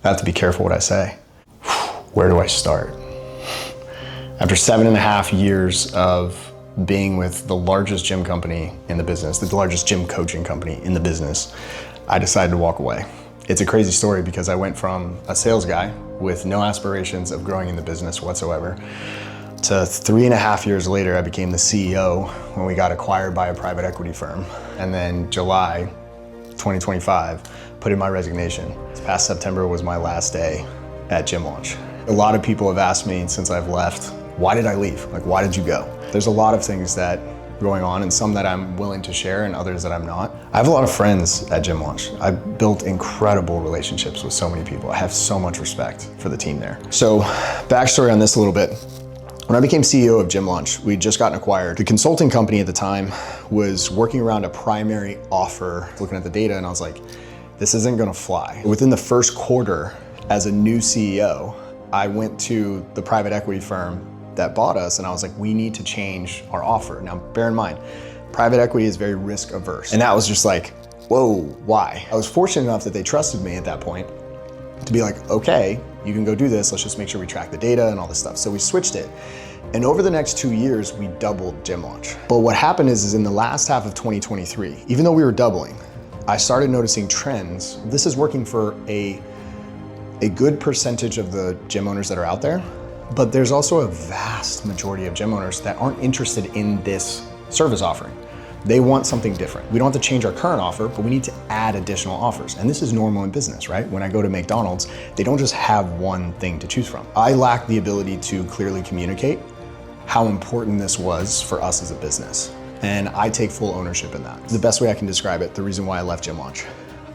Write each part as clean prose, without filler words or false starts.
I have to be careful what I say. Where do I start? After 7.5 years of being with the largest gym company in the business, the largest gym coaching company in the business, I decided to walk away. It's a crazy story because I went from a sales guy with no aspirations of growing in the business whatsoever to 3.5 years later, I became the CEO when we got acquired by a private equity firm. And then July 2025, put in my resignation. This past September was my last day at Gym Launch. A lot of people have asked me since I've left, why did I leave? Like, why did you go? There's a lot of things that are going on, and some that I'm willing to share and others that I'm not. I have a lot of friends at Gym Launch. I've built incredible relationships with so many people. I have so much respect for the team there. So backstory on this a little bit. When I became CEO of Gym Launch, we'd just gotten acquired. The consulting company at the time was working around a primary offer, looking at the data, and I was like, this isn't gonna fly. Within the first quarter, as a new CEO, I went to the private equity firm that bought us, and I was like, we need to change our offer. Now, bear in mind, private equity is very risk averse. And that was just like, whoa, why? I was fortunate enough that they trusted me at that point to be like, okay, you can go do this. Let's just make sure we track the data and all this stuff. So we switched it. And over the next 2 years, we doubled Gym Launch. But what happened is in the last half of 2023, even though we were doubling, I started noticing trends. This is working for a good percentage of the gym owners that are out there, but there's also a vast majority of gym owners that aren't interested in this service offering. They want something different. We don't have to change our current offer, but we need to add additional offers. And this is normal in business, right? When I go to McDonald's, they don't just have one thing to choose from. I lack the ability to clearly communicate how important this was for us as a business. And I take full ownership in that. The best way I can describe it, the reason why I left Gym Launch.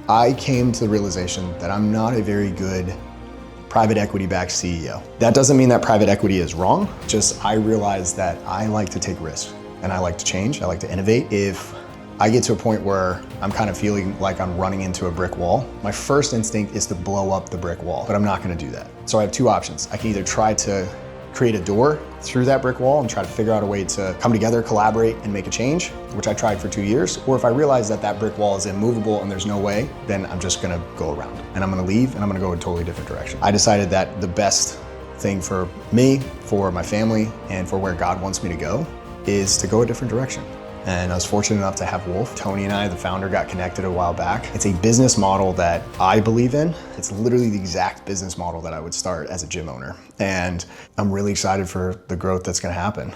I came to the realization that I'm not a very good private equity-backed CEO. That doesn't mean that private equity is wrong, just I realized that I like to take risks and I like to change, I like to innovate. If I get to a point where I'm kind of feeling like I'm running into a brick wall, my first instinct is to blow up the brick wall, but I'm not gonna do that. So I have two options. I can either try to create a door through that brick wall and try to figure out a way to come together, collaborate, and make a change, which I tried for 2 years. Or if I realize that that brick wall is immovable and there's no way, then I'm just gonna go around. And I'm gonna leave and I'm gonna go a totally different direction. I decided that the best thing for me, for my family, and for where God wants me to go is to go a different direction. And I was fortunate enough to have Wolf. Tony and I, the founder, got connected a while back. It's a business model that I believe in. It's literally the exact business model that I would start as a gym owner. And I'm really excited for the growth that's gonna happen.